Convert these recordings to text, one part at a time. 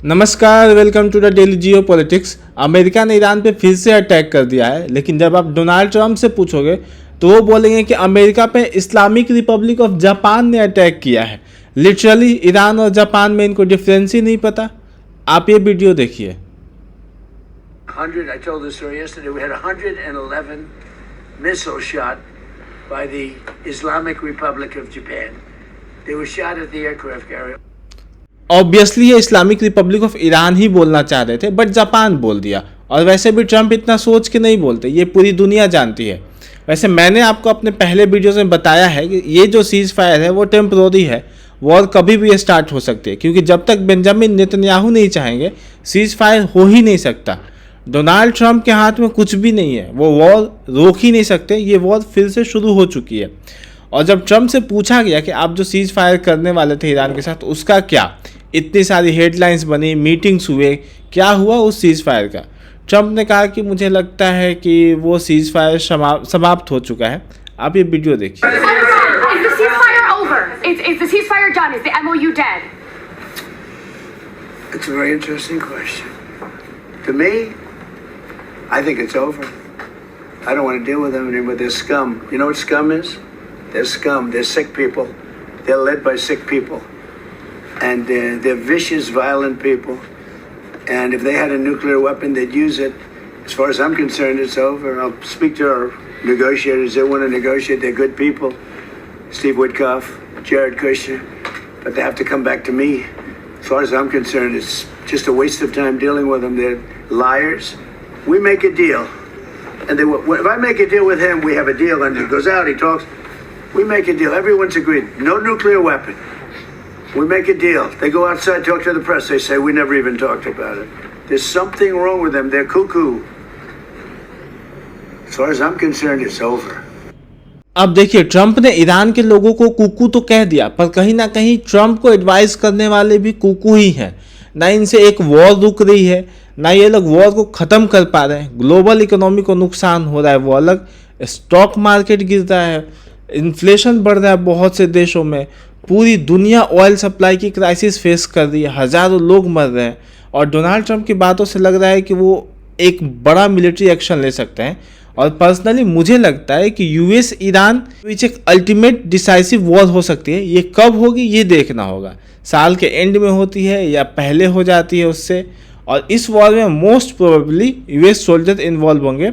नमस्कार, welcome to the daily geopolitics. America ने Iran पे फिर से अटैक कर दिया है, लेकिन जब आप डोनाल्ड ट्रंप से पूछोगे तो वो बोलेंगे कि अमेरिका पे इस्लामिक रिपब्लिक ऑफ जापान ने अटैक किया है। लिटरली ईरान और जापान में इनको डिफरेंस ही नहीं पता। आप ये वीडियो देखिए। 100, I told the story yesterday, we had 111 missiles shot by the Islamic Republic of Japan. They were shot at the aircraft carrier. Obviously ये इस्लामिक रिपब्लिक ऑफ ईरान ही बोलना चाह रहे थे, बट जापान बोल दिया। और वैसे भी ट्रंप इतना सोच के नहीं बोलते, ये पूरी दुनिया जानती है। वैसे मैंने आपको अपने पहले वीडियोस में बताया है कि ये जो सीज फायर है वो टेम्पररी है, वॉर कभी भी स्टार्ट हो सकती है, क्योंकि जब तक बेंजामिन नेतन्याहू नहीं चाहेंगे सीज फायर हो ही नहीं सकता। डोनाल्ड ट्रंप के हाथ में कुछ भी नहीं है, वो वॉर रोक ही नहीं सकते। ये वॉर फिर से शुरू हो चुकी है। और जब ट्रंप से पूछा गया कि आप जो सीज फायर करने वाले थे ईरान के साथ, उसका क्या, इतनी सारी हेडलाइंस बनी, मीटिंग्स हुए, क्या हुआ उस सीज फायर का, ट्रंप ने कहा कि मुझे लगता है कि वो सीज फायर समाप्त हो चुका है। आप ये वीडियो देखिए। It's a very interesting question. To me, I think it's over. I don't want to deal with them anymore. They're scum. You know what scum is? They're scum. They're sick people. They're led by sick people. And they're vicious, violent people. And if they had a nuclear weapon, they'd use it. As far as I'm concerned, it's over. I'll speak to our negotiators. They want to negotiate. They're good people. Steve Witkoff, Jared Kushner. But they have to come back to me. As far as I'm concerned, it's just a waste of time dealing with them. They're liars. We make a deal. And if I make a deal with him, we have a deal. And he goes out, he talks. We make a deal. Everyone's agreed. No nuclear weapon. We make a deal. They go outside, talk to the press. They say, we never even talked about it. There's something wrong with them. They're cuckoo. As far as I'm concerned, it's over. अब देखिए, Trump ने Iran के लोगों को कुकू तो कह दिया, पर कहीं ना कहीं ट्रंप को एडवाइस करने वाले भी कुकू ही हैं। ना इनसे एक वॉर रुक रही है, ना ये लोग वॉर को ख़त्म कर पा रहे हैं। ग्लोबल इकोनॉमी को नुकसान हो रहा है, वो अलग। स्टॉक मार्केट गिर रहा है, इन्फ्लेशन बढ़ रहा है बहुत से देशों में। पूरी दुनिया ऑयल सप्लाई की क्राइसिस फेस कर रही है, हज़ारों लोग मर रहे हैं। और डोनाल्ड ट्रंप की बातों से लग रहा है कि वो एक बड़ा मिलिट्री एक्शन ले सकते हैं। और पर्सनली मुझे लगता है कि यूएस ईरान बीच एक अल्टीमेट डिसाइसिव वॉर हो सकती है। ये कब होगी ये देखना होगा, साल के एंड में होती है या पहले हो जाती है उससे। और इस वॉर में most probably US soldier involve होंगे।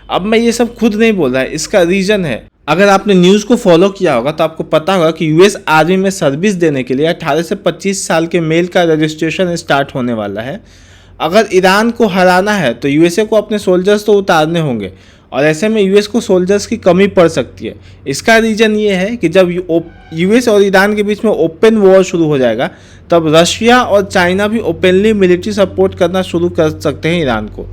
अब मैं ये सब खुद नहीं बोल रहा है, इसका रीज़न है। अगर आपने न्यूज़ को फॉलो किया होगा तो आपको पता होगा कि यूएस आर्मी में सर्विस देने के लिए 18 से 25 साल के मेल का रजिस्ट्रेशन स्टार्ट होने वाला है। अगर ईरान को हराना है तो यूएसए को अपने सोल्जर्स तो उतारने होंगे, और ऐसे में यूएस को सोल्जर्स की कमी पड़ सकती है। इसका रीज़न ये है कि जब यूएस और ईरान के बीच में ओपन वॉर शुरू हो जाएगा, तब रशिया और चाइना भी ओपनली मिलिट्री सपोर्ट करना शुरू कर सकते हैं ईरान को।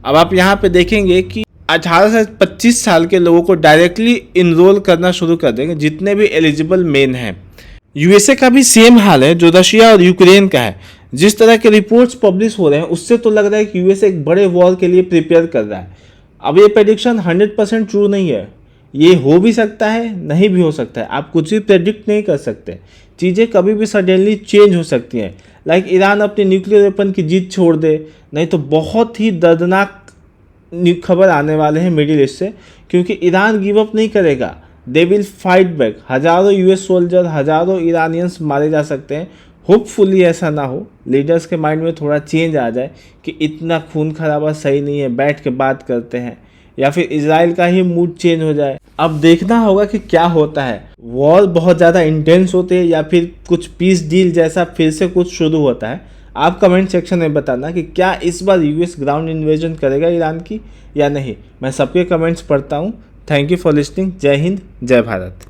अब आप यहाँ पे देखेंगे कि 18 से 25 साल के लोगों को डायरेक्टली इनरोल करना शुरू कर देंगे, जितने भी एलिजिबल मेन हैं। यूएसए का भी सेम हाल है जो रशिया और यूक्रेन का है। जिस तरह के रिपोर्ट्स पब्लिश हो रहे हैं उससे तो लग रहा है कि यूएसए एक बड़े वॉर के लिए प्रिपेयर कर रहा है। अब ये प्रेडिक्शन 100% ट्रू नहीं है, ये हो भी सकता है, नहीं भी हो सकता है। आप कुछ भी प्रेडिक्ट नहीं कर सकते, चीज़ें कभी भी सडनली चेंज हो सकती हैं। लाइक ईरान अपनी न्यूक्लियर वेपन की जीत छोड़ दे, नहीं तो बहुत ही दर्दनाक खबर आने वाले हैं मिडिल ईस्ट से, क्योंकि ईरान गिव अप नहीं करेगा। They will fight back. हज़ारों यूएस सोल्जर, हज़ारों ईरानियंस मारे जा सकते हैं। होपफुली ऐसा ना हो, लीडर्स के माइंड में थोड़ा चेंज आ जाए कि इतना खून खराबा सही नहीं है, बैठ के बात करते हैं, या फिर इजराइल का ही मूड चेंज हो जाए। अब देखना होगा कि क्या होता है। वॉर बहुत ज़्यादा इंटेंस होते हैं या फिर कुछ पीस डील जैसा फिर से कुछ शुरू होता है। आप कमेंट सेक्शन में बताना कि क्या इस बार यूएस ग्राउंड इन्वेजन करेगा ईरान की या नहीं। मैं सबके कमेंट्स पढ़ता हूँ। Thank you for listening. जय हिंद, जय भारत।